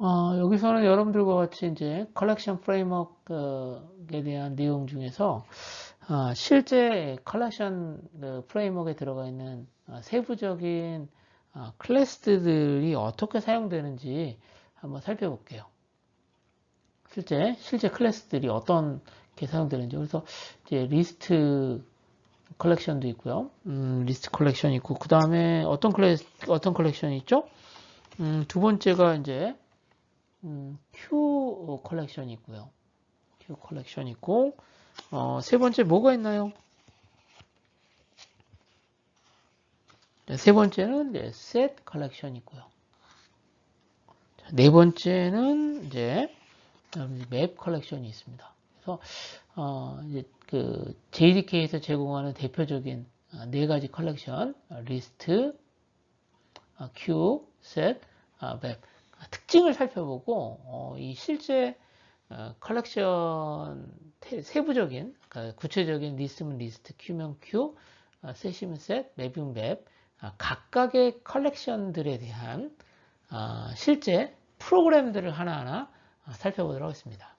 여기서는 여러분들과 같이 이제 컬렉션 프레임워크에 대한 내용 중에서 실제 컬렉션 프레임워크에 들어가 있는 세부적인 클래스들이 어떻게 사용되는지 한번 살펴볼게요. 실제 클래스들이 어떤 게 사용되는지. 그래서 이제 리스트 컬렉션도 있고요. 리스트 컬렉션 있고, 그 다음에 어떤 컬렉션이 있죠? 두 번째가 이제 큐 컬렉션이 있고요. 큐 컬렉션 있고, 세 번째 뭐가 있나요? 세 번째는 이제 셋 컬렉션이 있고요. 네 번째는 이제 맵 컬렉션이 있습니다. 그래서 이제 그 JDK에서 제공하는 대표적인 네 가지 컬렉션, 리스트, 큐, 셋, 맵 특징을 살펴보고 이 실제 컬렉션 세부적인 구체적인 리스트면 리스트, 큐면 큐, 셋이면 셋, 맵이면 맵 각각의 컬렉션들에 대한 실제 프로그램들을 하나하나 살펴보도록 하겠습니다.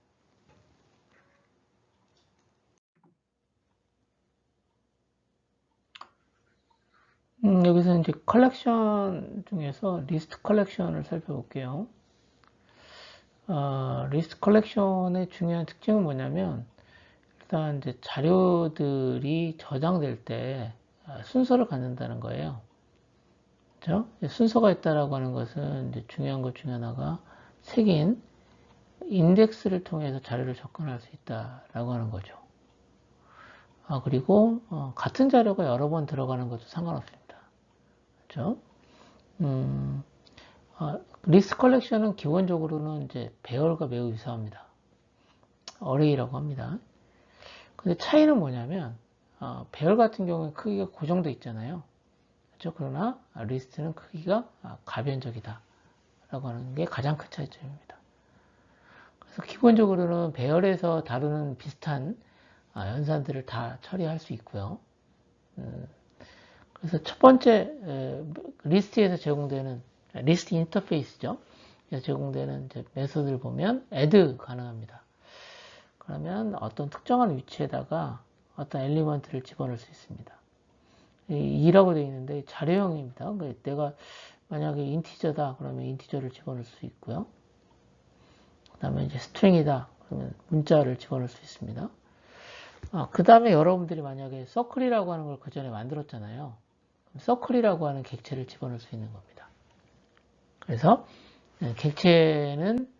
여기서 이제 컬렉션 중에서 리스트 컬렉션을 살펴볼게요. 리스트 컬렉션의 중요한 특징은 뭐냐면 일단 이제 자료들이 저장될 때 순서를 갖는다는 거예요. 그렇죠? 순서가 있다라고 하는 것은 이제 중요한 것 중에 하나가 색인 인덱스를 통해서 자료를 접근할 수 있다라고 하는 거죠. 그리고 같은 자료가 여러 번 들어가는 것도 상관없습니다. 그렇죠? 음, 리스트 컬렉션은 기본적으로는 이제 배열과 매우 유사합니다. 어레이라고 합니다. 근데 차이는 뭐냐면 배열 같은 경우에 크기가 고정되어 있잖아요. 그렇죠? 그러나 리스트는 크기가 가변적이다 라고 하는 게 가장 큰 차이점입니다. 그래서 기본적으로는 배열에서 다루는 비슷한 연산들을 다 처리할 수 있고요. 그래서 첫 번째 리스트에서 제공되는 리스트 인터페이스죠. 제공되는 메소드를 보면 add 가능합니다. 그러면 어떤 특정한 위치에다가 어떤 엘리먼트를 집어넣을 수 있습니다. 2라고 되어 있는데 자료형입니다. 그러니까 내가 만약에 인티저다 그러면 인티저를 집어넣을 수 있고요. 그 다음에 이제 스트링이다 그러면 문자를 집어넣을 수 있습니다. 그 다음에 여러분들이 만약에 서클이라고 하는 걸 그 전에 만들었잖아요. 서클이라고 하는 객체를 집어넣을 수 있는 겁니다. 그래서 객체는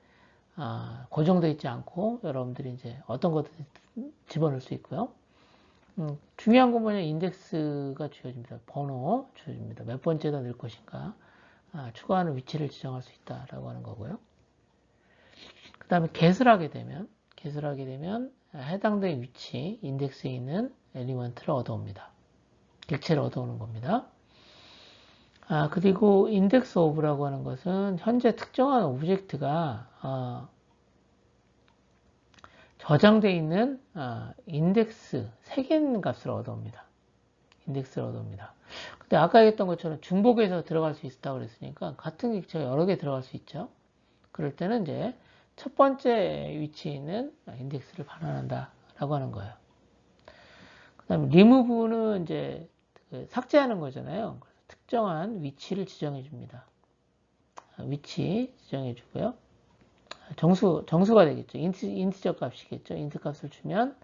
고정되어 있지 않고 여러분들이 이제 어떤 것들 집어넣을 수 있고요. 중요한 건 뭐냐, 인덱스가 주어집니다. 번호 주어집니다. 몇 번째다 넣을 것인가, 추가하는 위치를 지정할 수 있다라고 하는 거고요. 그 다음에 get을 하게 되면 해당된 위치, 인덱스에 있는 엘리먼트를 얻어옵니다. 객체를 얻어오는 겁니다. 그리고 index of라고 하는 것은 현재 특정한 오브젝트가 저장되어 있는 인덱스 색인 값을 얻어옵니다. 인덱스를 얻어옵니다. 근데 아까 얘기했던 것처럼 중복해서 들어갈 수 있다고 그랬으니까 같은 객체가 여러 개 들어갈 수 있죠. 그럴 때는 이제 첫 번째 위치에 있는 인덱스를 반환한다라고 하는 거예요. 그 다음에 remove는 이제 삭제하는 거잖아요. 그래서 특정한 위치를 지정해 줍니다. 위치 지정해 주고요. 정수가 되겠죠. 인티저 값이겠죠. 인트 값을 주면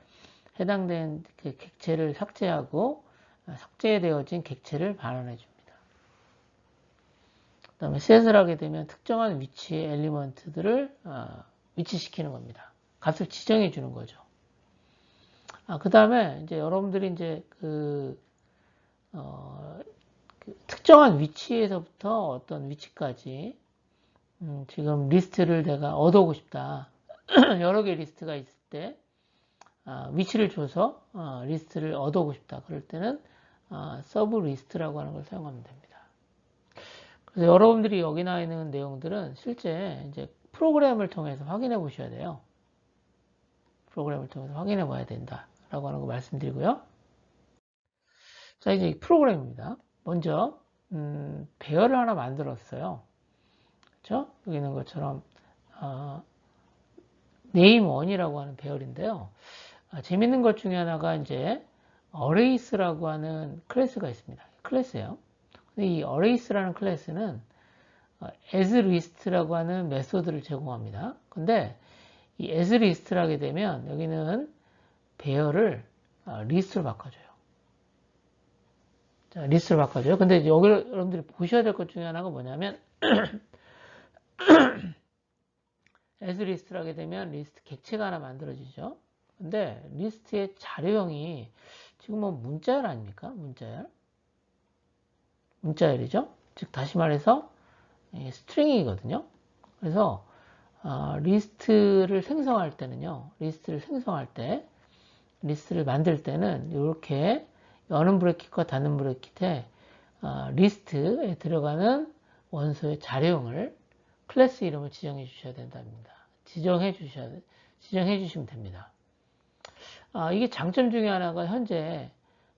해당된 그 객체를 삭제하고 삭제되어진 객체를 반환해 줍니다. 그 다음에 셋을 하게 되면 특정한 위치의 엘리먼트들을 위치시키는 겁니다. 값을 지정해 주는 거죠. 그 다음에 이제 여러분들이 이제 그 특정한 위치에서부터 어떤 위치까지 지금 리스트를 내가 얻어오고 싶다. 여러 개 리스트가 있을 때 위치를 줘서 리스트를 얻어오고 싶다. 그럴 때는 서브 리스트라고 하는 걸 사용하면 됩니다. 그래서 여러분들이 여기 나와 있는 내용들은 실제 이제 프로그램을 통해서 확인해 보셔야 돼요. 프로그램을 통해서 확인해 봐야 된다라고 하는 거 말씀드리고요. 자, 이제 프로그램입니다. 먼저 배열을 하나 만들었어요. 그렇죠? 여기 있는 것처럼 name1이라고 하는 배열인데요. 재밌는 것 중에 하나가 이제 arrays라고 하는 클래스가 있습니다. 클래스예요. 근데 이 arrays라는 클래스는 asList라고 하는 메소드를 제공합니다. 근데 이 asList를 하게 되면 여기는 배열을 리스트로 바꿔줘요. 자, 리스트로 바꿔줘요. 근데 여기 여러분들이 보셔야 될 것 중에 하나가 뭐냐면 asList를 하게 되면 리스트 객체가 하나 만들어지죠. 근데 리스트의 자료형이 지금 뭐 문자열 아닙니까? 문자열이죠. 즉 다시 말해서 스트링이거든요. 그래서 리스트를 생성할 때는요. 리스트를 만들 때는 이렇게 여는 브래킷과 닫는 브래킷에 리스트에 들어가는 원소의 자료형을 클래스 이름을 지정해 주셔야 된답니다. 지정해 주시면 됩니다. 이게 장점 중에 하나가 현재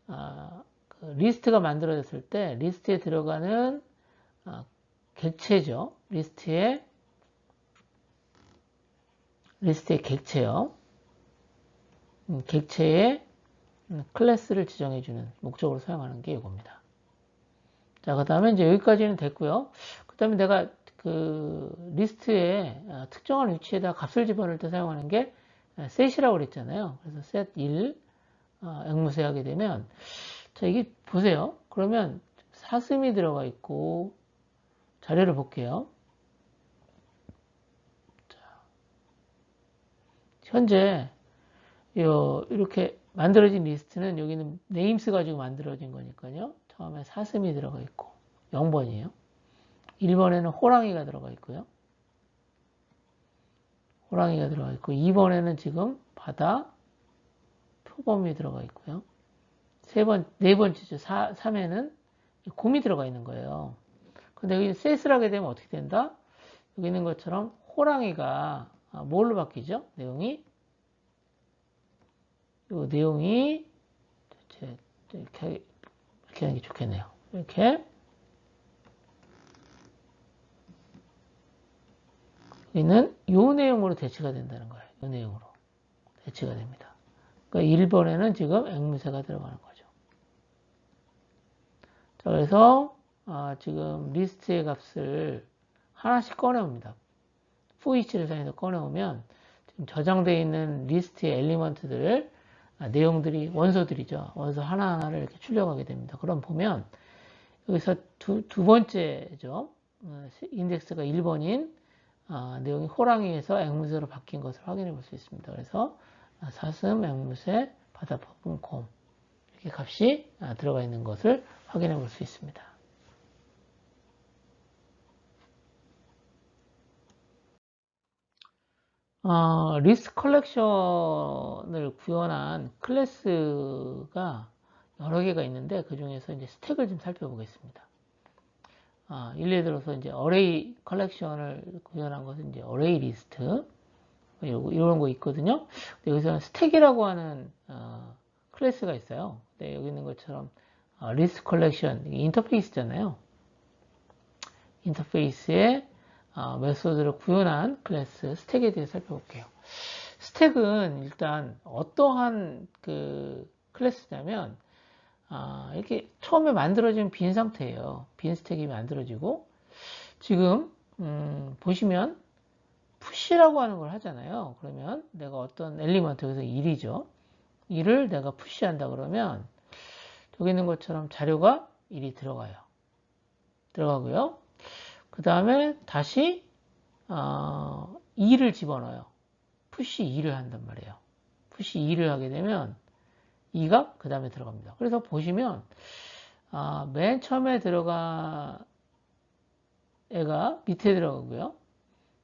그 리스트가 만들어졌을 때 리스트에 들어가는 객체죠. 리스트의 객체요. 객체의 클래스를 지정해주는 목적으로 사용하는 게 이겁니다. 자, 그 다음에 이제 여기까지는 됐고요. 그 다음에 내가 그 리스트에 특정한 위치에다 값을 집어넣을 때 사용하는 게 set이라고 그랬잖아요. 그래서 set 1 앵무새 하게 되면 자, 이게 보세요. 그러면 사슴이 들어가 있고 자료를 볼게요. 자, 현재 이렇게 만들어진 리스트는 여기는 네임스 가지고 만들어진 거니까요. 처음에 사슴이 들어가 있고 0번이에요. 1번에는 호랑이가 들어가 있고요. 2번에는 지금 바다 표범이 들어가 있고요. 네 번째죠. 3에는 곰이 들어가 있는 거예요. 근데 여기 셋을 하게 되면 어떻게 된다? 여기 있는 것처럼 호랑이가 뭘로 바뀌죠? 내용이 이렇게 하는 게 좋겠네요. 이렇게 여기는 이 내용으로 대체가 된다는 거예요. 이 내용으로 대체가 됩니다. 그러니까 1번에는 지금 앵무새가 들어가는 거죠. 자, 그래서 지금 리스트의 값을 하나씩 꺼내옵니다. for-each를 사용해서 꺼내오면 지금 저장되어 있는 리스트의 엘리먼트들을 내용들이 원소들이죠. 원소 하나하나를 이렇게 출력하게 됩니다. 그럼 보면 여기서 두 번째죠. 인덱스가 1번인 내용이 호랑이에서 앵무새로 바뀐 것을 확인해 볼 수 있습니다. 그래서 사슴, 앵무새, 바다, 퍼분, 곰 이렇게 값이 들어가 있는 것을 확인해 볼 수 있습니다. 리스트 컬렉션을 구현한 클래스가 여러 개가 있는데 그 중에서 이제 스택을 좀 살펴보겠습니다. 예를 들어서 이제 어레이 컬렉션을 구현한 것은 이제 어레이 리스트 이런 거 있거든요. 여기서는 스택이라고 하는 클래스가 있어요. 근데 여기 있는 것처럼 리스트 컬렉션 인터페이스잖아요. 인터페이스에 메소드를 구현한 클래스 스택에 대해 살펴볼게요. 스택은 일단 어떠한 그 클래스냐면 이렇게 처음에 만들어진 빈 상태예요. 빈 스택이 만들어지고 지금 보시면 푸시라고 하는 걸 하잖아요. 그러면 내가 어떤 엘리먼트 여기서 1이죠. 1을 내가 푸시한다 그러면 여기 있는 것처럼 자료가 1이 들어가고요. 그 다음에 다시 2를 집어넣어요. 푸시 2를 한단 말이에요. 푸시 2를 하게 되면 2가 그 다음에 들어갑니다. 그래서 보시면 맨 처음에 들어가 애가 밑에 들어가고요.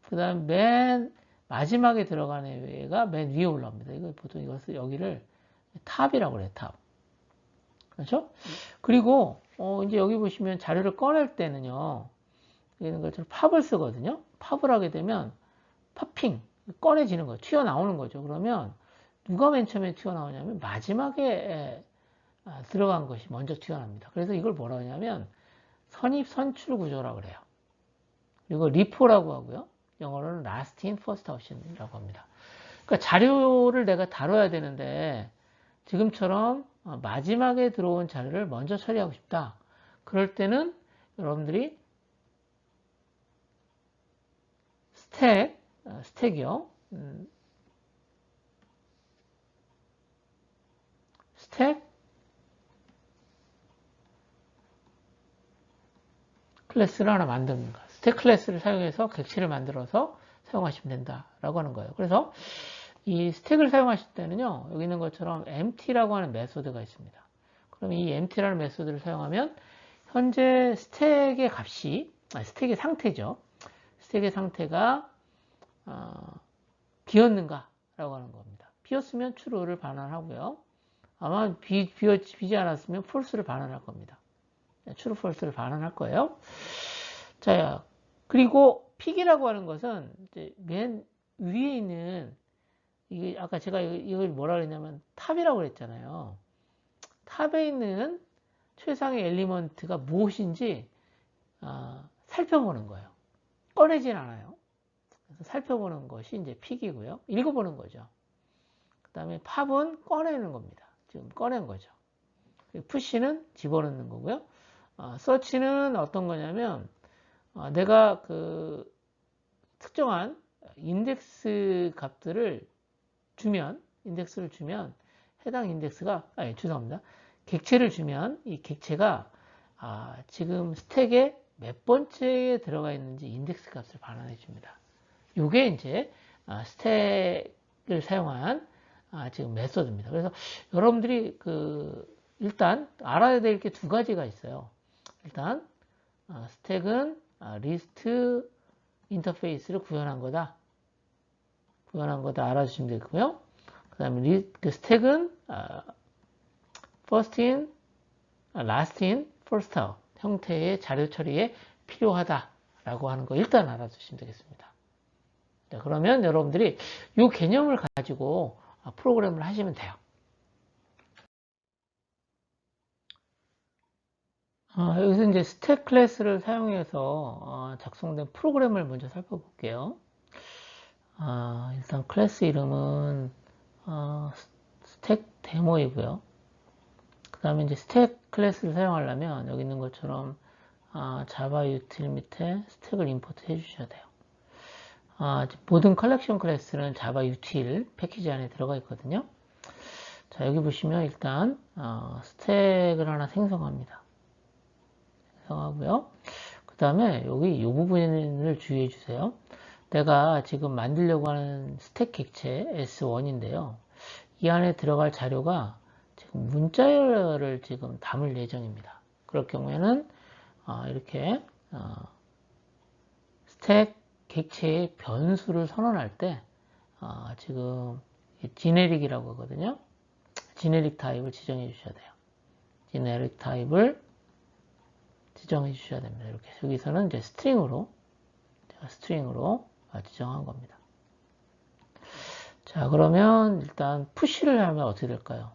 그 다음 맨 마지막에 들어가는 애가 맨 위에 올라옵니다. 이거 보통 이것을 여기를 탑이라고 그래요. 탑. 그렇죠? 그리고 이제 여기 보시면 자료를 꺼낼 때는요. 이런 것처럼 팝을 쓰거든요. 팝을 하게 되면 팝핑 꺼내지는 거예요. 튀어나오는 거죠. 그러면 누가 맨 처음에 튀어나오냐면 마지막에 들어간 것이 먼저 튀어납니다. 그래서 이걸 뭐라 하냐면 선입 선출 구조라고 그래요. 그리고 리포라고 하고요. 영어로는 last in, first out이라고 합니다. 그러니까 자료를 내가 다뤄야 되는데 지금처럼 마지막에 들어온 자료를 먼저 처리하고 싶다. 그럴 때는 여러분들이 스택이요. 스택 클래스를 하나 만듭니다. 스택 클래스를 사용해서 객체를 만들어서 사용하시면 된다라고 하는 거예요. 그래서 이 스택을 사용하실 때는요, 여기 있는 것처럼 empty라고 하는 메소드가 있습니다. 그럼 이 empty라는 메소드를 사용하면 현재 스택의 값이, 스택의 상태죠. 스택의 상태가 비었는가라고 하는 겁니다. 비었으면 true를 반환하고요. 아마 비지 않았으면 false를 반환할 겁니다. true, false를 반환할 거예요. 자, 그리고 픽이라고 하는 것은 이제 맨 위에 있는 이게 아까 제가 이걸 뭐라 그랬냐면 탑이라고 그랬잖아요. 탑에 있는 최상의 엘리먼트가 무엇인지 살펴보는 거예요. 꺼내진 않아요. 그래서 살펴보는 것이 이제 픽이고요. 읽어보는 거죠. 그 다음에 팝은 꺼내는 겁니다. 지금 꺼낸 거죠. 푸시는 집어넣는 거고요. 서치는 어떤 거냐면 내가 그 특정한 인덱스 값들을 주면 인덱스를 주면 해당 인덱스가 죄송합니다. 객체를 주면 이 객체가 지금 스택에 몇 번째에 들어가 있는지 인덱스 값을 반환해 줍니다. 이게 이제 스택을 사용한 지금 메소드입니다. 그래서 여러분들이 일단 알아야 될 게 두 가지가 있어요. 일단 스택은 리스트 인터페이스를 구현한 거다 알아주시면 되고요. 그 다음에 그 스택은 first in, last in, first out 형태의 자료 처리에 필요하다라고 하는 거 일단 알아주시면 되겠습니다. 자, 그러면 여러분들이 이 개념을 가지고 프로그램을 하시면 돼요. 여기서 이제 스택 클래스를 사용해서 작성된 프로그램을 먼저 살펴볼게요. 일단 클래스 이름은 스택 데모이고요. 그 다음에 이제 스택 클래스를 사용하려면 여기 있는 것처럼 자바 유틸 밑에 스택을 임포트 해주셔야 돼요. 모든 컬렉션 클래스는 자바 유틸 패키지 안에 들어가 있거든요. 자, 여기 보시면 일단 스택을 하나 생성합니다. 생성하고요. 그 다음에 여기 이 부분을 주의해 주세요. 내가 지금 만들려고 하는 스택 객체 S1인데요. 이 안에 들어갈 자료가 지금 문자열을 지금 담을 예정입니다. 그럴 경우에는 이렇게 스택 객체의 변수를 선언할 때 지금 지네릭이라고 하거든요. 지네릭 타입을 지정해 주셔야 돼요. 지네릭 타입을 지정해 주셔야 됩니다. 이렇게 여기서는 이제 스트링으로 지정한 겁니다. 자, 그러면 일단 푸시를 하면 어떻게 될까요?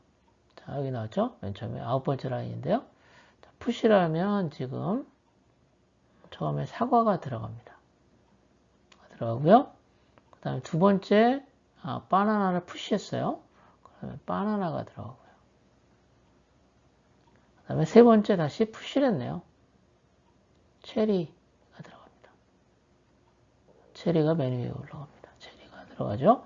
자, 여기 나왔죠? 맨 처음에 9번째 라인인데요. 자, 푸시를 하면 지금 처음에 사과가 들어갑니다. 들어가고요. 그 다음에 두 번째 바나나를 푸시했어요. 그러면 바나나가 들어가고요. 그 다음에 세 번째 다시 푸시를 했네요. 체리가 들어갑니다. 체리가 맨 위에 올라갑니다. 체리가 들어가죠.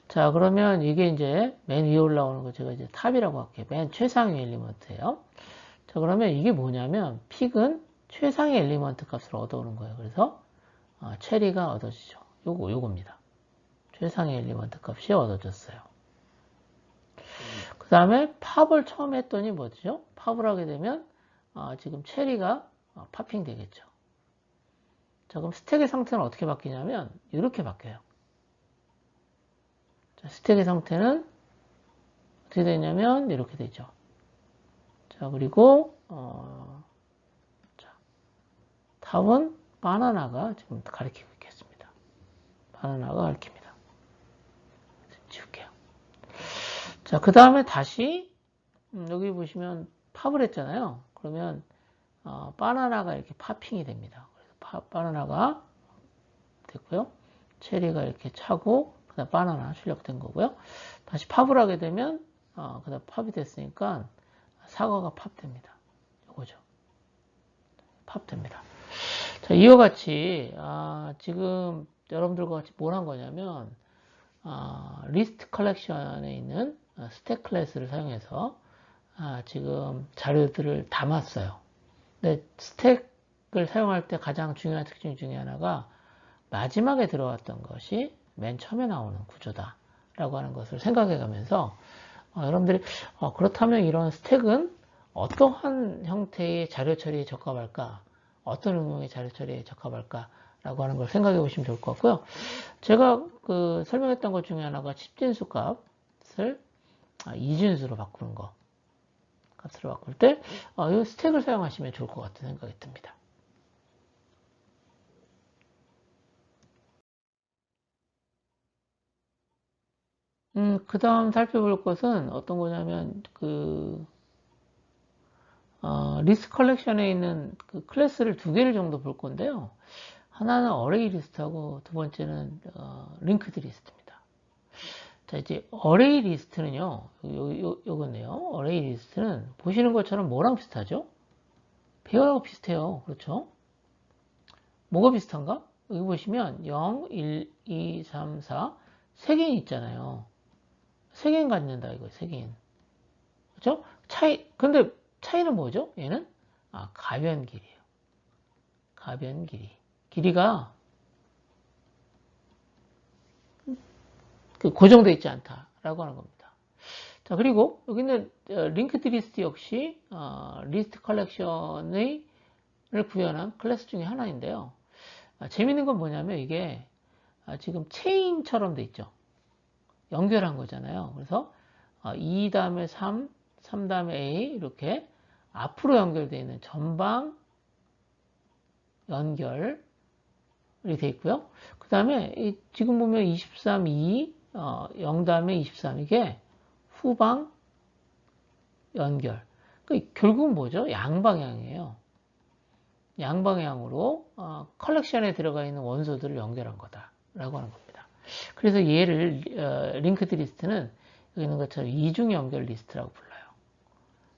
자, 그러면 이게 이제 맨 위에 올라오는 거 제가 이제 탑이라고 할게요. 맨 최상위 엘리먼트예요. 자, 그러면 이게 뭐냐면 픽은 최상위 엘리먼트 값을 얻어오는 거예요. 그래서 체리가 얻어지죠. 요겁니다. 최상위 엘리먼트 값이 얻어졌어요. 그 다음에 팝을 처음 했더니 뭐죠? 팝을 하게 되면 지금 체리가 팝핑 되겠죠. 자, 그럼 스택의 상태는 어떻게 바뀌냐면 이렇게 바뀌어요. 자, 스택의 상태는 어떻게 되냐면 이렇게 되죠. 자, 그리고 자, 탑은 바나나가 지금 가리키고 있겠습니다. 바나나가 가리킵니다. 지울게요. 자, 그 다음에 다시 여기 보시면 팝을 했잖아요. 그러면 바나나가 이렇게 팝핑이 됩니다. 그래서 바나나가 됐고요. 체리가 이렇게 차고, 그 다음 바나나 출력된 거고요. 다시 팝을 하게 되면, 그 다음 팝이 됐으니까 사과가 팝됩니다. 이거죠. 팝됩니다. 자, 이와 같이, 지금 여러분들과 같이 뭘 한 거냐면, 리스트 컬렉션에 있는 스택 클래스를 사용해서 지금 자료들을 담았어요. 근데 스택을 사용할 때 가장 중요한 특징 중에 하나가 마지막에 들어왔던 것이 맨 처음에 나오는 구조다라고 하는 것을 생각해 가면서 여러분들이 그렇다면 이런 스택은 어떠한 형태의 자료 처리에 적합할까? 어떤 응용의 자료 처리에 적합할까? 라고 하는 걸 생각해 보시면 좋을 것 같고요. 제가 설명했던 것 중에 하나가 집진수 값을 이진수로 바꾸는 거. 값으로 바꿀 때, 이 스택을 사용하시면 좋을 것 같은 생각이 듭니다. 그 다음 살펴볼 것은 어떤 거냐면, 리스트 컬렉션에 있는 그 클래스를 두 개를 정도 볼 건데요. 하나는 어레이 리스트하고 두 번째는 링크드 리스트입니다. 자, 이제 어레이 리스트는요, 요거네요. 어레이 리스트는 보시는 것처럼 뭐랑 비슷하죠? 배열하고 비슷해요. 그렇죠? 뭐가 비슷한가? 여기 보시면 0, 1, 2, 3, 4, 3개인 있잖아요. 3개인 갖는다, 이거 3개인. 그렇죠? 근데 차이는 뭐죠? 얘는 가변 길이에요. 가변 길이. 길이가 고정되어 있지 않다라고 하는 겁니다. 자, 그리고 여기는 링크드 리스트 역시 리스트 컬렉션을 구현한 클래스 중에 하나인데요. 재밌는 건 뭐냐면 이게 지금 체인처럼 돼 있죠. 연결한 거잖아요. 그래서 2 다음에 3, 3 다음에 A 이렇게 앞으로 연결되어 있는 전방 연결이 돼 있고요. 그 다음에 지금 보면 23, 2, 0 다음에 23 이게 후방 연결. 그러니까 결국은 뭐죠? 양방향이에요. 양방향으로 컬렉션에 들어가 있는 원소들을 연결한 거다라고 하는 겁니다. 그래서 얘를 링크드 리스트는 여기 있는 것처럼 이중 연결 리스트라고 불러요.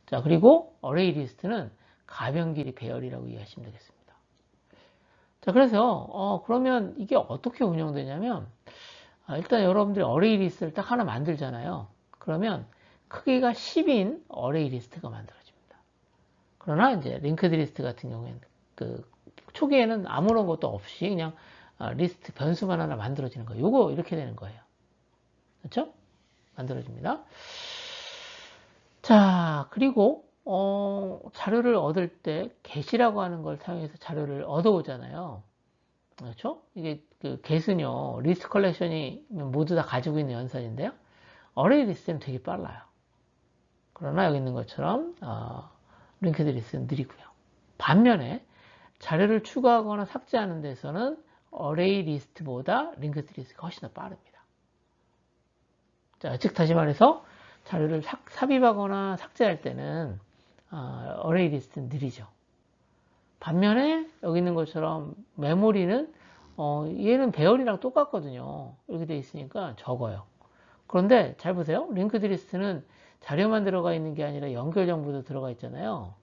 자, 그리고 어레이 리스트는 가변 길이 배열이라고 이해하시면 되겠습니다. 자, 그래서 그러면 이게 어떻게 운영되냐면 일단 여러분들이 어레이 리스트를 딱 하나 만들잖아요. 그러면 크기가 10인 어레이 리스트가 만들어집니다. 그러나 이제 링크드 리스트 같은 경우에는 초기에는 아무런 것도 없이 그냥 리스트 변수만 하나 만들어지는 거예요. 요거 이렇게 되는 거예요. 그렇죠? 만들어집니다. 자, 그리고 자료를 얻을 때 get이라고 하는 걸 사용해서 자료를 얻어오잖아요. 그렇죠? 이게 get은요 리스트 컬렉션이 모두 다 가지고 있는 연산인데요. 어레이 리스트는 되게 빨라요. 그러나 여기 있는 것처럼 링크드 리스트는 느리고요. 반면에 자료를 추가하거나 삭제하는 데서는 어레이 리스트보다 링크드 리스트가 훨씬 더 빠릅니다. 자, 즉 다시 말해서 자료를 삽입하거나 삭제할 때는 어레이 리스트는 느리죠. 반면에 여기 있는 것처럼 메모리는 얘는 배열이랑 똑같거든요. 이렇게 돼 있으니까 적어요. 그런데 잘 보세요. 링크드 리스트는 자료만 들어가 있는 게 아니라 연결 정보도 들어가 있잖아요.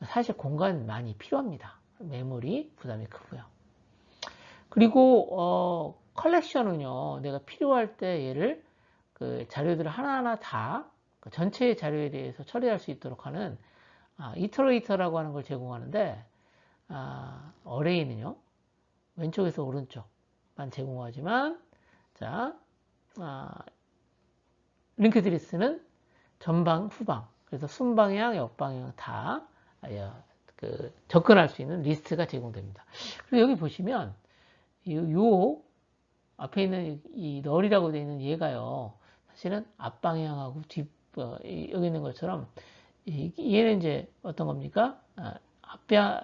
사실 공간 많이 필요합니다. 메모리 부담이 크고요. 그리고 컬렉션은요. 내가 필요할 때 얘를 자료들을 하나하나 다 전체의 자료에 대해서 처리할 수 있도록 하는 이터레이터라고 하는 걸 제공하는데 어레이는요. 왼쪽에서 오른쪽만 제공하지만 자 링크드 리스트는 전방, 후방, 그래서 순방향, 역방향 다 접근할 수 있는 리스트가 제공됩니다. 그리고 여기 보시면 요 앞에 있는 이 널이라고 되어 있는 얘가요. 사실은 앞방향하고 여기 있는 것처럼 얘는 이제 어떤 겁니까?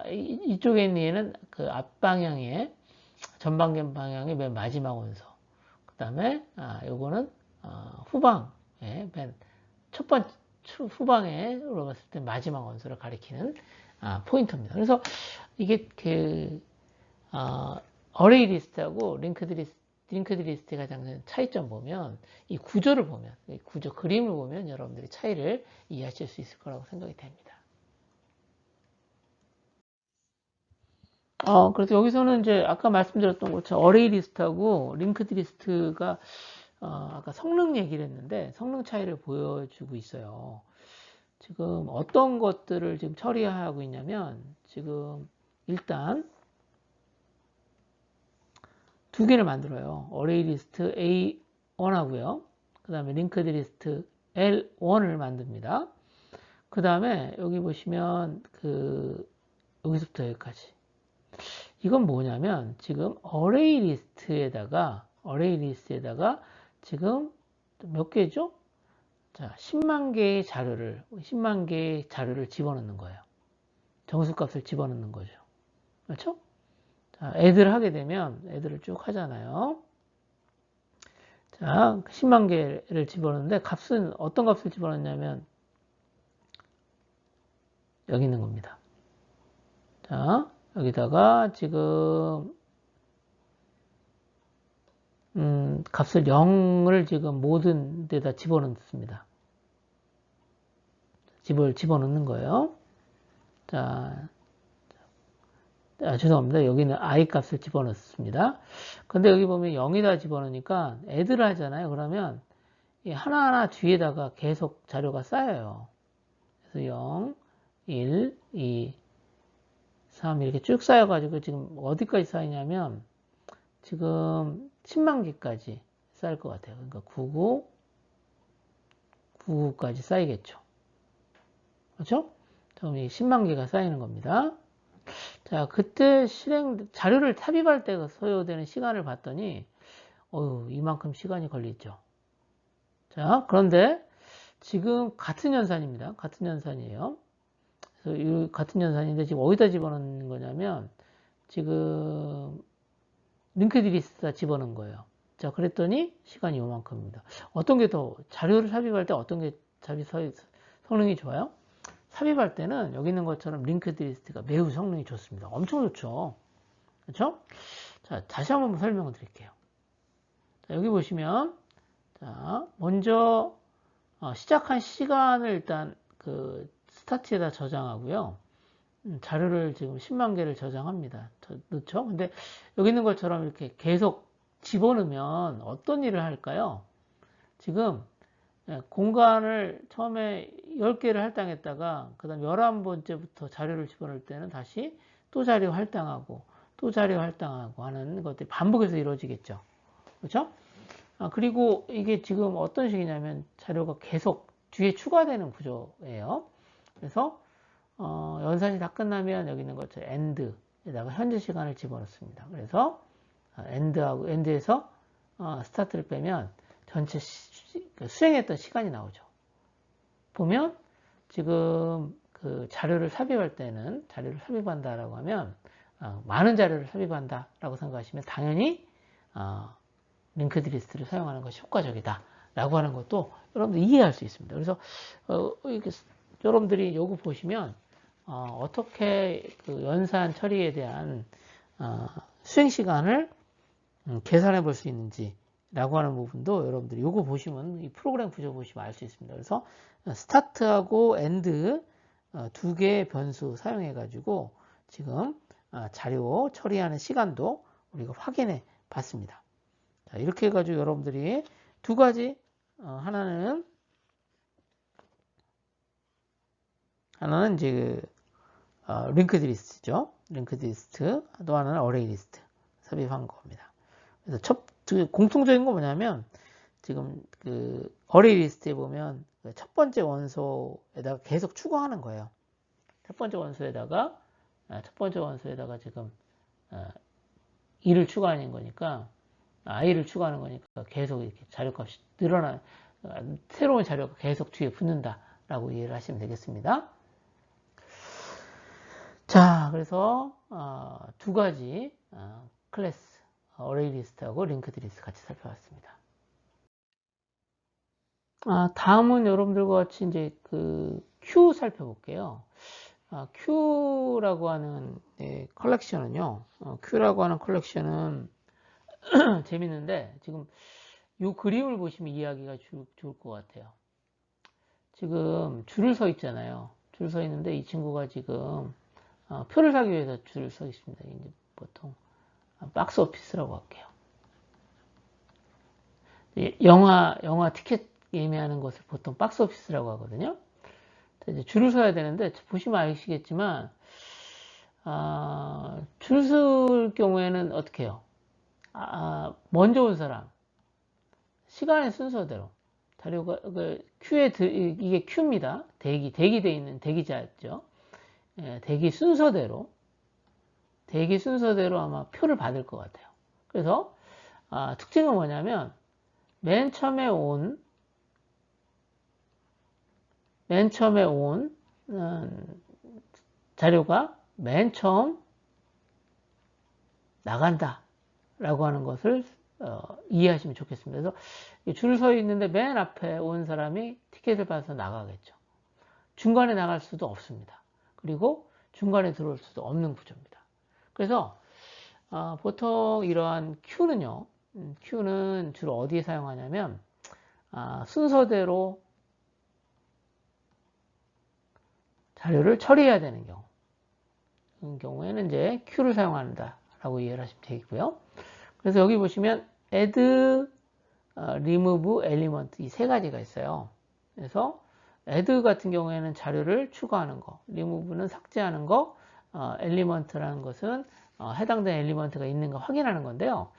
이쪽에 있는 얘는 그 앞방향의 전방 방향의 맨 마지막 원소. 그 다음에 요거는 후방의 맨 첫 번째 후방에 올라갔을 때 마지막 원소를 가리키는 포인터입니다. 그래서 이게 어레이 리스트하고 링크드 리스트의 가장 큰 차이점 보면 이 구조를 보면 이 구조 그림을 보면 여러분들이 차이를 이해하실 수 있을 거라고 생각이 됩니다. 그래서 여기서는 이제 아까 말씀드렸던 것처럼 어레이 리스트하고 링크드 리스트가 아까 성능 얘기를 했는데 성능 차이를 보여주고 있어요. 지금 어떤 것들을 지금 처리하고 있냐면 지금 일단 두 개를 만들어요. 어레이 리스트 A1 하고요. 그 다음에 링크드 리스트 L1을 만듭니다. 그 다음에 여기 보시면 여기서부터 여기까지. 이건 뭐냐면 지금 어레이 리스트에다가 지금 몇 개죠? 자, 10만 개의 자료를 집어넣는 거예요. 정수값을 집어넣는 거죠. 그렇죠? 자, 애들 하게 되면 애들을 쭉 하잖아요. 자, 10만 개를 집어넣는데 값은 어떤 값을 집어넣냐면 여기 있는 겁니다. 자, 여기다가 지금 값을 0을 지금 모든 데다 집어넣습니다. 집어넣는 거예요. 자, 죄송합니다. 여기는 i 값을 집어넣습니다. 근데 여기 보면 0이다 집어넣으니까 애들을 하잖아요. 그러면 하나하나 뒤에다가 계속 자료가 쌓여요. 그래서 0, 1, 2, 3 이렇게 쭉 쌓여가지고 지금 어디까지 쌓이냐면 지금 10만 개까지 쌓일 것 같아요. 그러니까 99까지 쌓이겠죠. 그렇죠? 그럼 이 10만 개가 쌓이는 겁니다. 자, 그때 자료를 삽입할 때 소요되는 시간을 봤더니, 이만큼 시간이 걸리죠. 자, 그런데 지금 같은 연산입니다. 같은 연산이에요. 그래서 이 같은 연산인데 지금 어디다 집어넣는 거냐면, 지금 링크드 리스트에다 집어넣은 거예요. 자, 그랬더니 시간이 요만큼입니다. 어떤 게 더, 자료를 삽입할 때 어떤 게 성능이 좋아요? 삽입할 때는 여기 있는 것처럼 링크드 리스트가 매우 성능이 좋습니다. 엄청 좋죠. 그렇죠? 자, 다시 한번 설명을 드릴게요. 자, 여기 보시면 자, 먼저 시작한 시간을 일단 스타트에다 저장하고요. 자료를 지금 10만 개를 저장합니다. 넣죠? 근데 여기 있는 것처럼 이렇게 계속 집어넣으면 어떤 일을 할까요? 지금 공간을 처음에 10개를 할당했다가 그 다음 11번째부터 자료를 집어넣을 때는 다시 또 자료 할당하고 또 자료 할당하고 하는 것들이 반복해서 이루어지겠죠. 그렇죠? 그리고 이게 지금 어떤 식이냐면 자료가 계속 뒤에 추가되는 구조예요. 그래서 연산이 다 끝나면 여기 있는 것처럼 end에다가 현재 시간을 집어넣습니다. 그래서 end에서 스타트를 빼면 전체 수행했던 시간이 나오죠. 보면 지금 자료를 삽입할 때는 자료를 삽입한다라고 하면 많은 자료를 삽입한다라고 생각하시면 당연히 링크드 리스트를 사용하는 것이 효과적이다라고 하는 것도 여러분들 이해할 수 있습니다. 그래서 이렇게 여러분들이 요거 보시면 어떻게 연산 처리에 대한 수행 시간을 계산해 볼 수 있는지 라고 하는 부분도 여러분들이 요거 보시면 이 프로그램 구조 보시면 알 수 있습니다. 그래서 스타트하고 엔드 두 개의 변수 사용해 가지고 지금 자료 처리하는 시간도 우리가 확인해 봤습니다. 자, 이렇게 해 가지고 여러분들이 두 가지 하나는 이제 링크드 리스트죠. 링크드 리스트, 또 하나는 어레이 리스트 삽입한 겁니다. 그래서 공통적인 건 뭐냐면 지금 어레이 리스트에 보면 첫 번째 원소에다가 계속 추가하는 거예요. 첫 번째 원소에다가 지금 2를 추가하는 거니까 i를 추가하는 거니까 계속 이렇게 자료값이 새로운 자료가 계속 뒤에 붙는다라고 이해를 하시면 되겠습니다. 자, 그래서 두 가지 클래스 어레이 리스트하고 링크드 리스트 같이 살펴봤습니다. 다음은 여러분들과 같이 이제 q 살펴볼게요. Q라고 하는 컬렉션은요. Q라고 하는 컬렉션은 재밌는데 지금 이 그림을 보시면 이해하기가 좋을 것 같아요. 지금 줄을 서 있잖아요. 줄 서 있는데 이 친구가 지금 표를 사기 위해서 줄을 서 있습니다. 이제 보통 박스 오피스라고 할게요. 영화 티켓 예매하는 것을 보통 박스 오피스라고 하거든요. 이제 줄을 서야 되는데 보시면 아시겠지만 줄 쓸 경우에는 어떻게 해요? 먼저 온 사람 시간의 순서대로 자료가 큐에 이게 큐입니다. 대기돼 있는 대기자죠. 예, 대기 순서대로 아마 표를 받을 것 같아요. 그래서 특징은 뭐냐면 맨 처음에 온 자료가 맨 처음 나간다 라고 하는 것을 이해하시면 좋겠습니다. 그래서 줄 서 있는데 맨 앞에 온 사람이 티켓을 받아서 나가겠죠. 중간에 나갈 수도 없습니다. 그리고 중간에 들어올 수도 없는 구조입니다. 그래서 보통 이러한 Q는 주로 어디에 사용하냐면 순서대로 자료를 처리해야 되는 경우, 그런 경우에는 이제 Q를 사용한다라고 이해를 하시면 되겠고요. 그래서 여기 보시면 add, remove, element 이 세 가지가 있어요. 그래서 add 같은 경우에는 자료를 추가하는 거, remove는 삭제하는 거, element라는 것은 해당된 엘리먼트가 있는가 확인하는 건데요.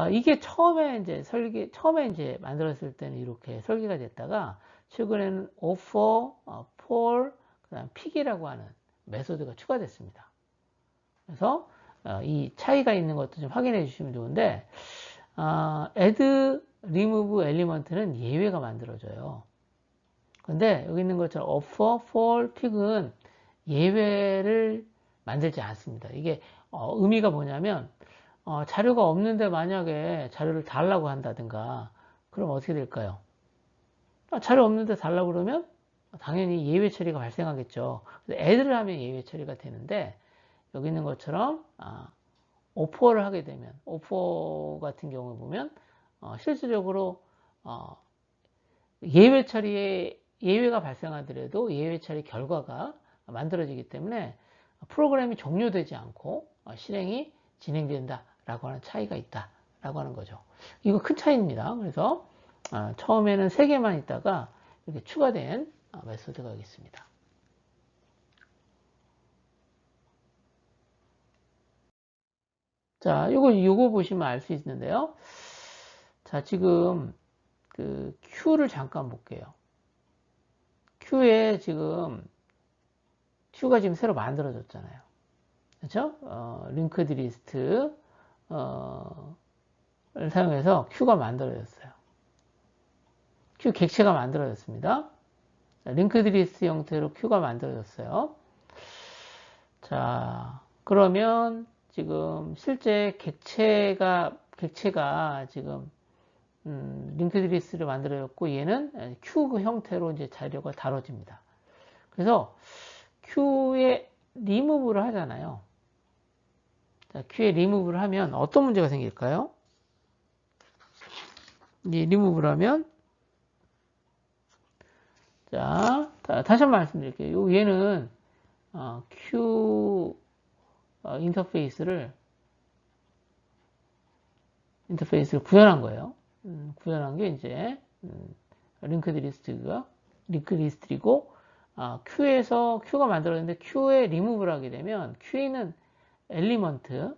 이게 처음에 이제 만들었을 때는 이렇게 설계가 됐다가 최근에는 offer, poll, 그다음 pick이라고 하는 메소드가 추가됐습니다. 그래서 이 차이가 있는 것도 좀 확인해 주시면 좋은데 add, remove element는 예외가 만들어져요. 근데 여기 있는 것처럼 offer, poll, pick은 예외를 만들지 않습니다. 이게 의미가 뭐냐면 자료가 없는데 만약에 자료를 달라고 한다든가 그럼 어떻게 될까요? 자료 없는데 달라고 그러면 당연히 예외 처리가 발생하겠죠. 애들을 하면 예외 처리가 되는데 여기 있는 것처럼 오퍼를 하게 되면 오퍼 같은 경우 보면 실질적으로 예외 처리에 예외가 발생하더라도 예외 처리 결과가 만들어지기 때문에 프로그램이 종료되지 않고 실행이 진행된다라고 하는 차이가 있다라고 하는 거죠. 이거 큰 차이입니다. 그래서 처음에는 3개만 있다가 이렇게 추가된 메소드가 여기 있습니다. 자, 요거 보시면 알 수 있는데요. 자, 지금 그 Q를 잠깐 볼게요. Q에 지금 Q가 지금 새로 만들어졌잖아요. 그렇죠? 링크드 리스트 를 사용해서 Q가 만들어졌어요. Q 객체가 만들어졌습니다. 링크드 리스트 형태로 Q가 만들어졌어요. 자, 그러면 지금 실제 객체가 지금 링크드 리스트를 만들어졌고 얘는 Q 형태로 이제 자료가 다뤄집니다. 그래서 Q에 리무브를 하잖아요. 자, Q에 리무브를 하면 어떤 문제가 생길까요? 이제 리무브를 하면 자, 다시 한번 말씀드릴게요. 얘는 Q 인터페이스를 구현한 거예요. 구현한 게 이제 링크드 리스트이고 Q에서 Q가 만들어졌는데 Q에 리무브를 하게 되면 Q에 있는 엘리먼트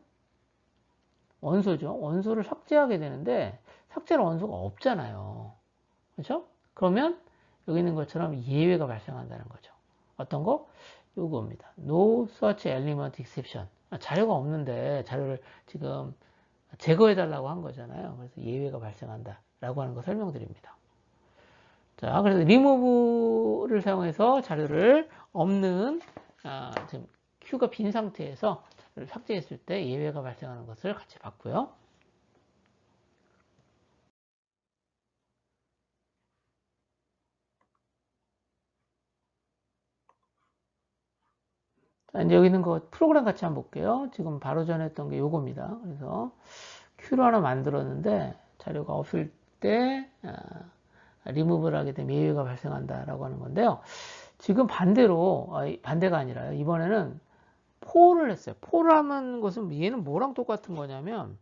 원소죠. 원소를 삭제하게 되는데 삭제할 원소가 없잖아요. 그렇죠? 그러면 여기 있는 것처럼 예외가 발생한다는 거죠. 어떤 거? 요겁니다. No such element exception. 자료가 없는데 자료를 지금 제거해달라고 한 거잖아요. 그래서 예외가 발생한다라고 하는 거 설명드립니다. 자, 그래서 remove를 사용해서 자료를 없는 지금 Q가 빈 상태에서 자료를 삭제했을 때 예외가 발생하는 것을 같이 봤고요. 자, 이제 여기 있는 거 프로그램 같이 한번 볼게요. 지금 바로 전에 했던 게 요겁니다. 그래서 큐를 하나 만들었는데 자료가 없을 때 리무브를 하게 되면 예외가 발생한다라고 하는 건데요. 지금 반대로 반대가 아니라요. 이번에는 폴을 했어요. 폴을 하는 것은 얘는 뭐랑 똑같은 거냐면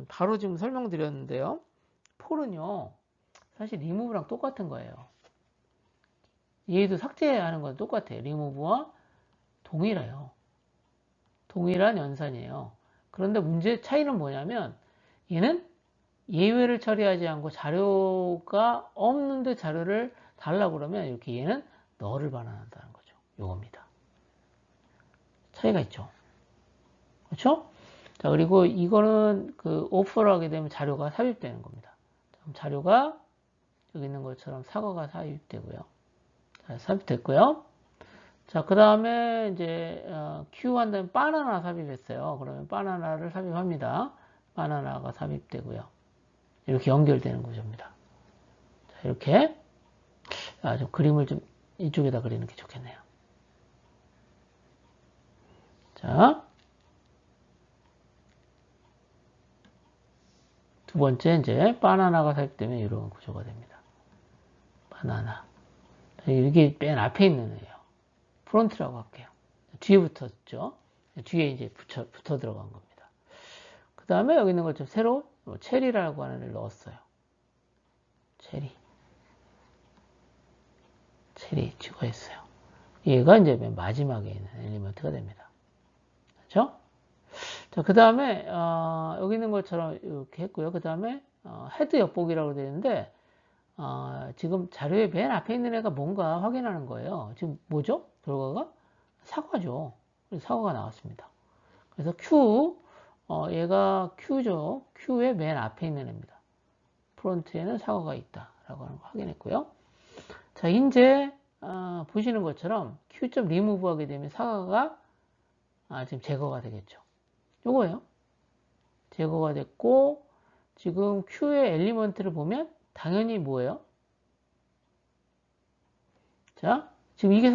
바로 지금 설명드렸는데요. 폴은요 사실 리무브랑 똑같은 거예요. 얘도 삭제하는 건 똑같아요. 리무브와 동일해요. 동일한 연산이에요. 그런데 문제 차이는 뭐냐면 얘는 예외를 처리하지 않고 자료가 없는데 자료를 달라고 그러면 이렇게 얘는 너를 반환한다는 거죠. 요겁니다. 차이가 있죠. 그렇죠? 자, 그리고 이거는 그 오퍼를 하게 되면 자료가 삽입되는 겁니다. 자료가 여기 있는 것처럼 사과가 삽입되고요. 자, 삽입됐고요. 자, 그 다음에 이제 Q 한 다음에 바나나 삽입했어요. 그러면 바나나를 삽입합니다. 바나나가 삽입되고요. 이렇게 연결되는 구조입니다. 자, 이렇게 좀 그림을 좀 이쪽에다 그리는 게 좋겠네요. 자, 두 번째 이제 바나나가 삽입되면 이런 구조가 됩니다. 바나나. 이게 맨 앞에 있는 애예요. 프론트라고 할게요. 뒤에 붙었죠. 뒤에 이제 붙어 들어간 겁니다. 그 다음에 여기 있는 걸 좀 새로 체리라고 하는 애를 넣었어요. 체리 추가했어요. 얘가 이제 맨 마지막에 있는 엘리먼트가 됩니다. 그렇죠? 자, 그 다음에 여기 있는 것처럼 이렇게 했고요. 그 다음에 헤드 엿보기라고 되어 있는데 지금 자료의 맨 앞에 있는 애가 뭔가 확인하는 거예요. 지금 뭐죠? 결과가 사과죠. 사과가 나왔습니다. 그래서 Q, 얘가 Q죠. Q의 맨 앞에 있는 애입니다. 프론트에는 사과가 있다라고 하는 거 확인했고요. 자, 이제 보시는 것처럼 Q.remove 하게 되면 사과가 지금 제거가 되겠죠. 요거예요. 제거가 됐고 지금 Q의 엘리먼트를 보면 당연히 뭐예요? 자, 지금 이게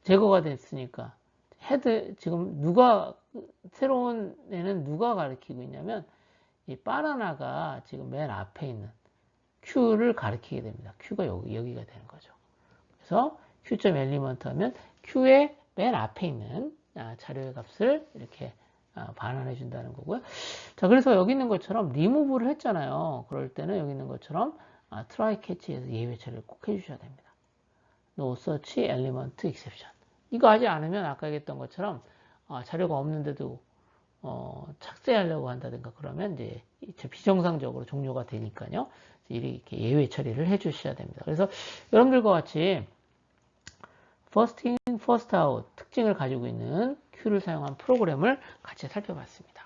제거가 됐으니까 헤드 지금 새로운 애는 누가 가리키고 있냐면 이 바나나가 지금 맨 앞에 있는 Q를 가리키게 됩니다. Q가 여기가 되는 거죠. 그래서 Q.element 하면 Q의 맨 앞에 있는 자료의 값을 이렇게 반환해 준다는 거고요. 자, 그래서 여기 있는 것처럼 리무브를 했잖아요. 그럴 때는 여기 있는 것처럼 try catch에서 예외 처리를 꼭 해주셔야 됩니다. no such element exception. 이거 하지 않으면 아까 얘기했던 것처럼 자료가 없는데도 착세하려고 한다든가 그러면 이제 비정상적으로 종료가 되니까요. 이렇게 예외 처리를 해 주셔야 됩니다. 그래서 여러분들과 같이 first in, first out 특징을 가지고 있는 Q를 사용한 프로그램을 같이 살펴봤습니다.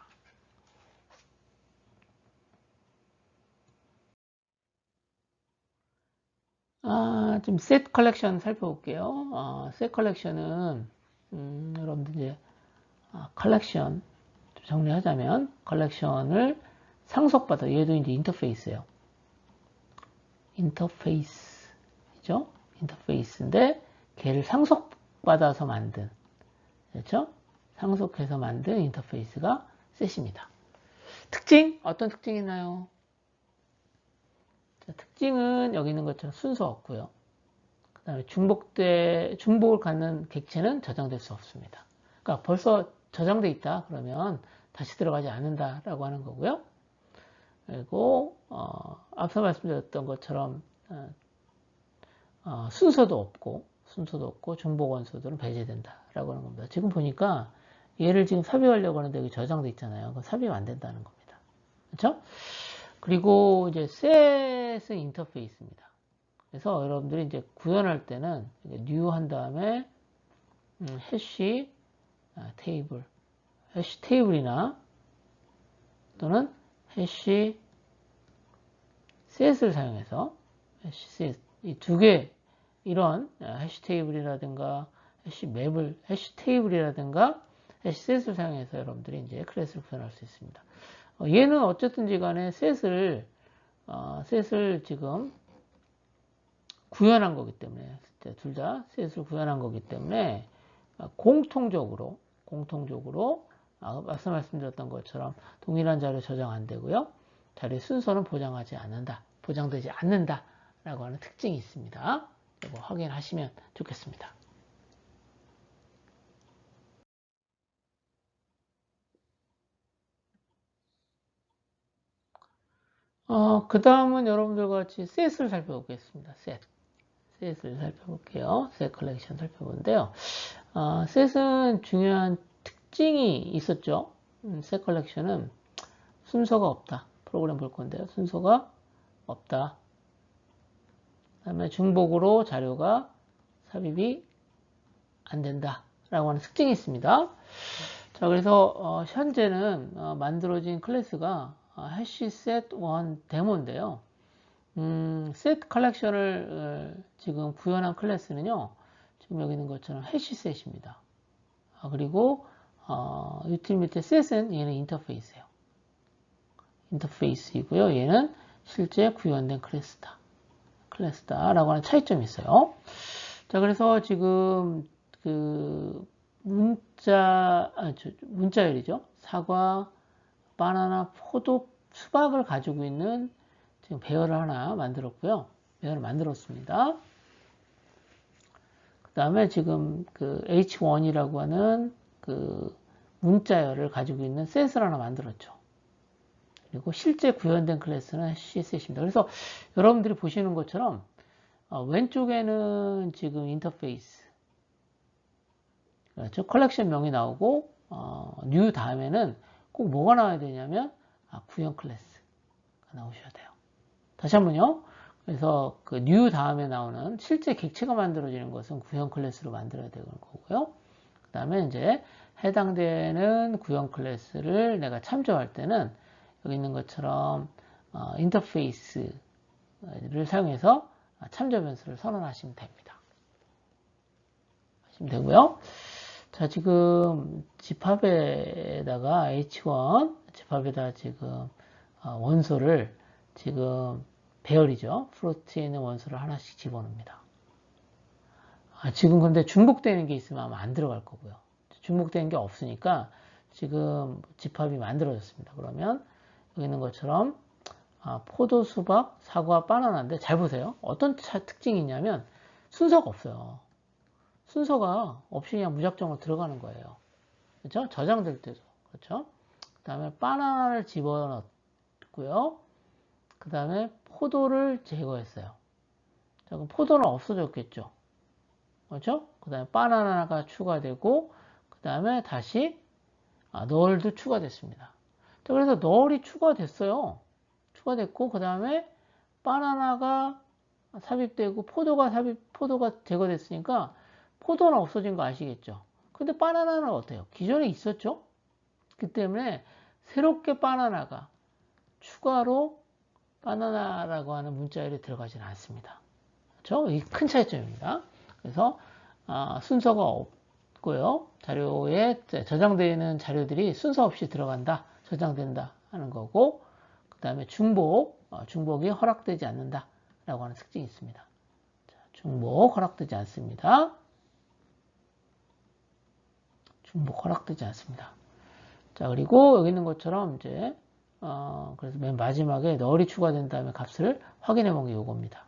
좀 set collection 살펴볼게요. set collection은 여러분들 이제 collection 좀 정리하자면 collection을 상속받아 얘도 이제 인터페이스예요. 인터페이스죠? 인터페이스인데 걔를 상속받아서 만든 그렇죠? 상속해서 만든 인터페이스가 셋입니다. 특징 어떤 특징이 있나요? 자, 특징은 여기 있는 것처럼 순서 없고요. 그 다음에 중복을 갖는 객체는 저장될 수 없습니다. 그러니까 벌써 저장돼 있다 그러면 다시 들어가지 않는다라고 하는 거고요. 그리고 앞서 말씀드렸던 것처럼 순서도 없고 중복 원소들은 배제된다라고 하는 겁니다. 지금 보니까 얘를 지금 삽입하려고 하는데 여기 저장돼 있잖아요. 그럼 삽입 안 된다는 겁니다. 그렇죠? 그리고 이제 set은 인터페이스입니다. 그래서 여러분들이 이제 구현할 때는 new 한 다음에 해시 테이블이나 또는 해시 set을 사용해서 해시 set 이 두 개 이런 해시 테이블이라든가 해시 테이블이라든가 해시 set을 사용해서 여러분들이 이제 클래스를 구현할 수 있습니다. 얘는 어쨌든지 간에 셋을 지금 구현한 거기 때문에 둘 다 셋을 구현한 거기 때문에 공통적으로 앞서 말씀드렸던 것처럼 동일한 자료 저장 안 되고요. 자료 순서는 보장되지 않는다라고 하는 특징이 있습니다. 이거 확인하시면 좋겠습니다. 그 다음은 여러분들과 같이 셋을 살펴보겠습니다. 셋을 살펴볼게요. 셋 컬렉션 살펴보는데요. 셋은 중요한 특징이 있었죠. 셋 컬렉션은 순서가 없다. 프로그램 볼 건데요. 순서가 없다. 그 다음에 중복으로 자료가 삽입이 안 된다. 라고 하는 특징이 있습니다. 자, 그래서 현재는 만들어진 클래스가 HashSet1 데모인데요. 셋 컬렉션을 지금 구현한 클래스는요. 지금 여기 있는 것처럼 HashSet입니다. 그리고 유틸 밑에 set은 얘는 인터페이스예요. 인터페이스이고요. 얘는 실제 구현된 클래스다라고 하는 차이점이 있어요. 자, 그래서 지금 그 문자열이죠. 사과, 바나나, 포도, 수박을 가지고 있는 지금 배열을 하나 만들었고요. 배열을 만들었습니다. 그 다음에 지금 그 H1이라고 하는 그 문자열을 가지고 있는 셋을 하나 만들었죠. 그리고 실제 구현된 클래스는 C셋입니다. 그래서 여러분들이 보시는 것처럼 왼쪽에는 지금 인터페이스, 그렇죠? 컬렉션 명이 나오고 new 다음에는 꼭 뭐가 나와야 되냐면 구현 클래스가 나오셔야 돼요. 다시 한번요. 그래서 그 new 다음에 나오는 실제 객체가 만들어지는 것은 구현 클래스로 만들어야 되는 거고요. 그 다음에 이제 해당되는 구현 클래스를 내가 참조할 때는 여기 있는 것처럼 인터페이스를 사용해서 참조 변수를 선언하시면 됩니다. 하시면 되고요. 자, 지금 집합에다가 H1 집합에다 지금 원소를 지금 배열이죠. 플로트에 있는 원소를 하나씩 집어넣습니다. 지금 근데 중복되는 게 있으면 아마 안 들어갈 거고요. 중복되는 게 없으니까 지금 집합이 만들어졌습니다. 그러면 여기 있는 것처럼 포도, 수박, 사과, 바나나인데 잘 보세요. 어떤 특징이 있냐면 순서가 없어요. 순서가 없이 그냥 무작정으로 들어가는 거예요. 그렇죠? 저장될 때도 그렇죠? 그 다음에 바나나를 집어넣고요. 그 다음에 포도를 제거했어요. 자, 그럼 포도는 없어졌겠죠. 그렇죠? 그 다음에 바나나가 추가되고 그 다음에 다시 널도 추가됐습니다. 자, 그래서 널이 추가됐어요. 추가됐고 그 다음에 바나나가 삽입되고 포도가 제거됐으니까 포도는 없어진 거 아시겠죠? 근데 바나나는 어때요? 기존에 있었죠? 그 때문에 새롭게 바나나가 추가로 바나나라고 하는 문자열이 들어가지는 않습니다. 그렇죠? 이 큰 차이점입니다. 그래서 순서가 없고요. 자료에 저장되는 자료들이 순서 없이 들어간다, 저장된다 하는 거고, 그 다음에 중복이 허락되지 않는다라고 하는 특징이 있습니다. 자, 중복 허락되지 않습니다. 중복 허락되지 않습니다. 자, 그리고 여기 있는 것처럼 이제 그래서 맨 마지막에 널이 추가된 다음에 값을 확인해 본 게 이겁니다.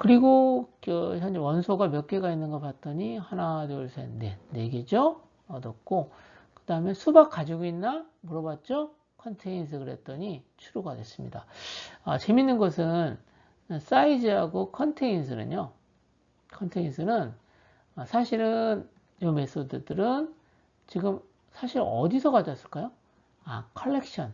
그리고 현재 원소가 몇 개가 있는가 봤더니 하나, 둘, 셋, 넷, 네 개죠. 얻었고 그 다음에 수박 가지고 있나 물어봤죠. contains 그랬더니 true가 됐습니다. 재밌는 것은 사이즈하고 contains는요. contains는 사실은 이 메소드들은 지금 사실 어디서 가져왔을까요? 컬렉션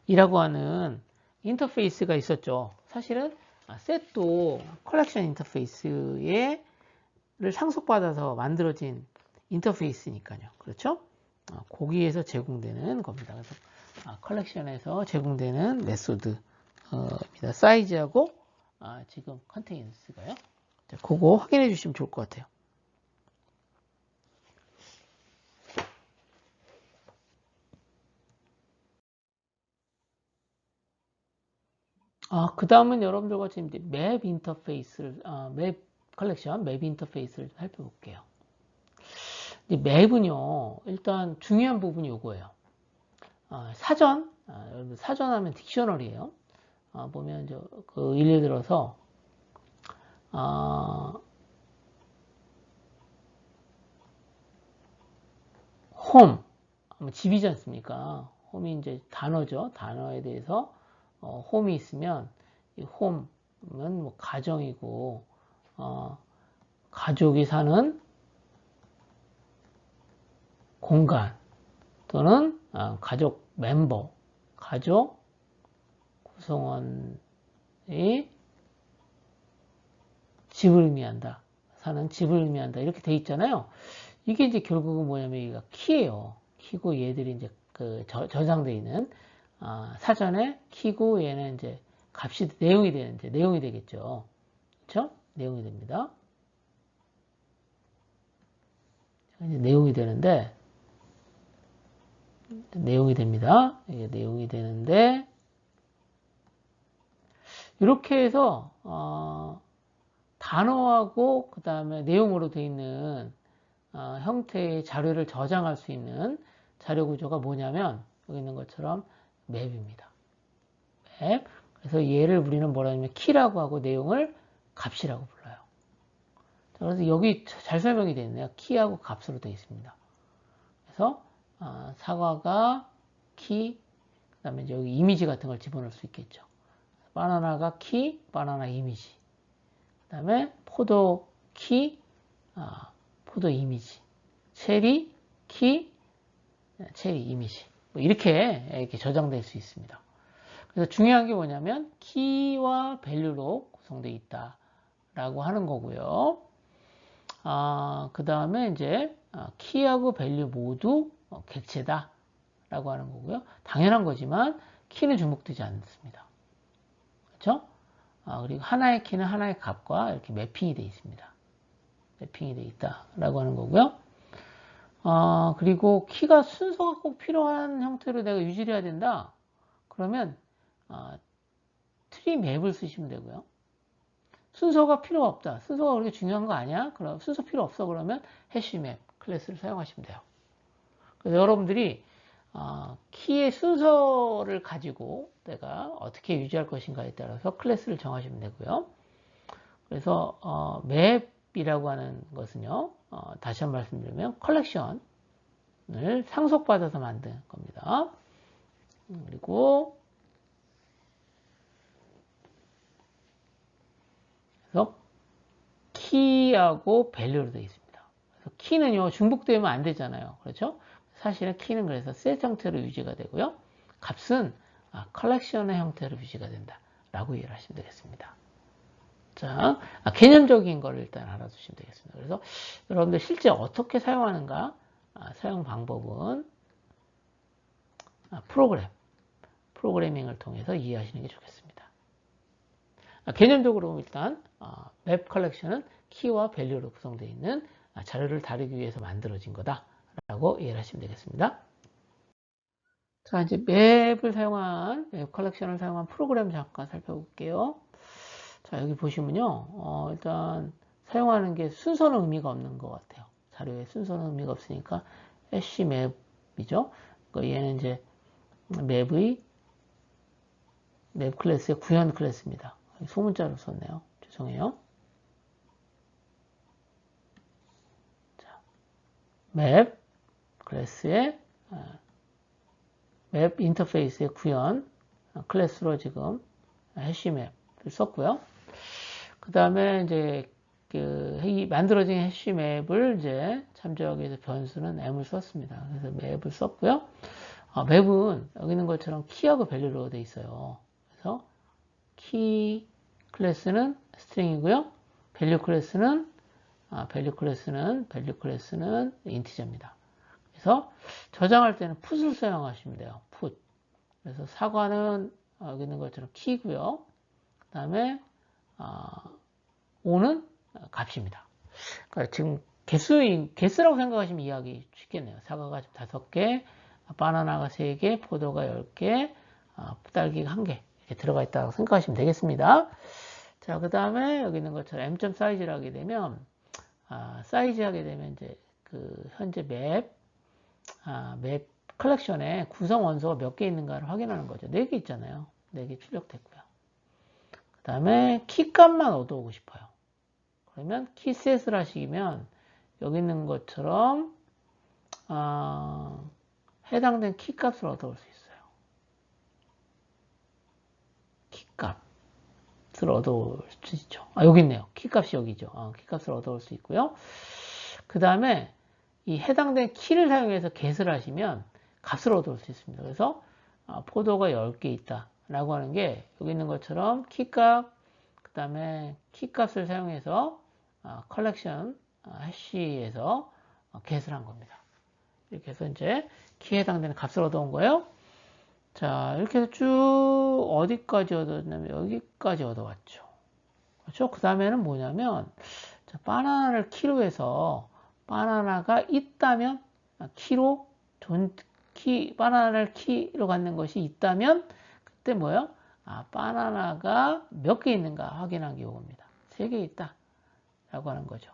이라고 하는 인터페이스가 있었죠. 사실은 셋도 컬렉션 인터페이스를 상속받아서 만들어진 인터페이스니까요. 그렇죠? 거기에서 제공되는 겁니다. 그래서 컬렉션에서 제공되는 메소드입니다. 사이즈하고 지금 컨테인스가요. 그거 확인해 주시면 좋을 것 같아요. 그 다음은 여러분들과 지금 맵 인터페이스를, 맵 컬렉션, 맵 인터페이스를 살펴볼게요. 이 맵은요, 일단 중요한 부분이 요거예요. 사전, 사전 하면 딕셔너리예요. 보면 그 예를 들어서 홈, 집이지 않습니까? 홈이 이제 단어죠. 단어에 대해서 홈이 있으면 이 홈은 뭐 가정이고 가족이 사는 공간 또는 가족 멤버, 가족 구성원이 집을 의미한다. 사는 집을 의미한다. 이렇게 돼 있잖아요. 이게 이제 결국은 뭐냐면 여기가 키예요. 키고 얘들이 이제 그 저장되어 있는 사전에 키고 얘는 이제 값이 내용이 되는 이제 내용이 되겠죠. 그렇죠? 내용이 됩니다. 이제 내용이 되는데 내용이 됩니다. 이게 내용이 되는데 이렇게 해서 단어하고 그 다음에 내용으로 되어 있는 형태의 자료를 저장할 수 있는 자료 구조가 뭐냐면 여기 있는 것처럼 맵입니다. 맵. 그래서 얘를 우리는 뭐라 하냐면 키라고 하고 내용을 값이라고 불러요. 그래서 여기 잘 설명이 되어 있네요. 키하고 값으로 되어 있습니다. 그래서 사과가 키, 그 다음에 이제 여기 이미지 같은 걸 집어넣을 수 있겠죠. 바나나가 키, 바나나 이미지. 그 다음에 포도 키, 포도 이미지. 체리 키, 체리 이미지. 뭐 이렇게 저장될 수 있습니다. 그래서 중요한 게 뭐냐면 키와 밸류로 구성되어 있다라고 하는 거고요. 그 다음에 이제 키하고 밸류 모두 객체다 라고 하는 거고요. 당연한 거지만 키는 중복되지 않습니다. 그렇죠? 그리고 하나의 키는 하나의 값과 이렇게 매핑이 되어 있습니다. 매핑이 되어 있다라고 하는 거고요. 그리고 키가 순서가 꼭 필요한 형태로 내가 유지를 해야 된다. 그러면 트리 맵을 쓰시면 되고요. 순서가 필요 없다. 순서가 그렇게 중요한 거 아니야? 그럼 순서 필요 없어. 그러면 해시맵 클래스를 사용하시면 돼요. 그래서 여러분들이 키의 순서를 가지고 내가 어떻게 유지할 것인가에 따라서 클래스를 정하시면 되고요. 그래서 맵이라고 하는 것은요. 다시 한번 말씀드리면 컬렉션을 상속받아서 만든 겁니다. 그리고 그래서 키하고 밸류로 되어 있습니다. 그래서 키는요 중복되면 안 되잖아요. 그렇죠? 사실은 키는 그래서 셋 형태로 유지가 되고요. 값은 컬렉션의 형태로 유지가 된다라고 이해를 하시면 되겠습니다. 자, 개념적인 걸 일단 알아두시면 되겠습니다. 그래서 여러분들 실제 어떻게 사용하는가, 사용 방법은 프로그래밍을 통해서 이해하시는 게 좋겠습니다. 개념적으로 일단 맵 컬렉션은 키와 밸류로 구성되어 있는 자료를 다루기 위해서 만들어진 거다라고 이해를 하시면 되겠습니다. 자, 이제 맵을 사용한, 맵 컬렉션을 사용한 프로그램 잠깐 살펴볼게요. 자, 여기 보시면요. 일단 사용하는 게 순서는 의미가 없는 것 같아요. 자료에 순서는 의미가 없으니까 해시 맵이죠. 얘는 이제 맵의 맵 클래스의 구현 클래스입니다. 소문자로 썼네요. 죄송해요. 자, 맵 클래스의 맵 인터페이스의 구현 클래스로 지금 해시맵을 썼고요. 그 다음에 이제 만들어진 해시맵을 이제 참조하기 위해서 변수는 m을 썼습니다. 그래서 맵을 썼고요. 맵은 여기 있는 것처럼 키하고 밸류로 되어 있어요. 그래서 키 클래스는 스트링이고요. 밸류 클래스는 인티저입니다. 그래서 저장할 때는 put을 사용하시면 돼요. put. 그래서 사과는 여기 있는 것처럼 키고요. 그 다음에 o는 값입니다. 그러니까 지금 개수라고 생각하시면 이해하기 쉽겠네요. 사과가 5개, 바나나가 3개, 포도가 10개, 딸기가 1개 이렇게 들어가 있다고 생각하시면 되겠습니다. 자, 그 다음에 여기 있는 것처럼 m 사이즈를 하게 되면, 사이즈 하게 되면 이제 그 현재 맵 컬렉션에 구성 원소가 몇 개 있는가를 확인하는 거죠. 4개 있잖아요. 4개 출력됐고요. 그 다음에 키값만 얻어오고 싶어요. 그러면 키셋을 하시면 여기 있는 것처럼 해당된 키값을 얻어올 수 있어요. 키값을 얻어올 수 있죠. 여기 있네요. 키값이 여기죠. 키값을 얻어올 수 있고요. 그 다음에 이 해당된 키를 사용해서 get을 하시면 값을 얻어올 수 있습니다. 그래서 포도가 10개 있다 라고 하는 게 여기 있는 것처럼 키값, 그 다음에 키값을 사용해서 컬렉션 해시에서 get을 한 겁니다. 이렇게 해서 이제 키에 해당되는 값을 얻어온 거예요. 자, 이렇게 해서 쭉 어디까지 얻었냐면 여기까지 얻어왔죠. 그렇죠? 그 다음에는 뭐냐면 자, 바나나를 키로 해서 바나나가 있다면 바나나를 키로 갖는 것이 있다면 그때 뭐예요? 바나나가 몇 개 있는가 확인하기 요겁니다. 3개 있다 라고 하는 거죠.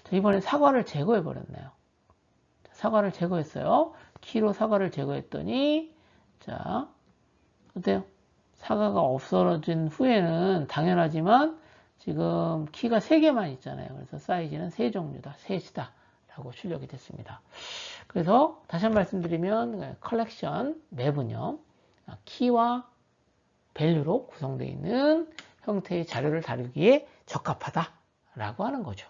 자, 이번엔 사과를 제거해 버렸네요. 사과를 제거했어요. 키로 사과를 제거했더니 자, 어때요? 사과가 없어진 후에는 당연하지만 지금 키가 3개만 있잖아요. 그래서 사이즈는 3종류다, 셋이다 라고 출력이 됐습니다. 그래서 다시 한번 말씀드리면 컬렉션 맵은요, 키와 밸류로 구성되어 있는 형태의 자료를 다루기에 적합하다 라고 하는 거죠.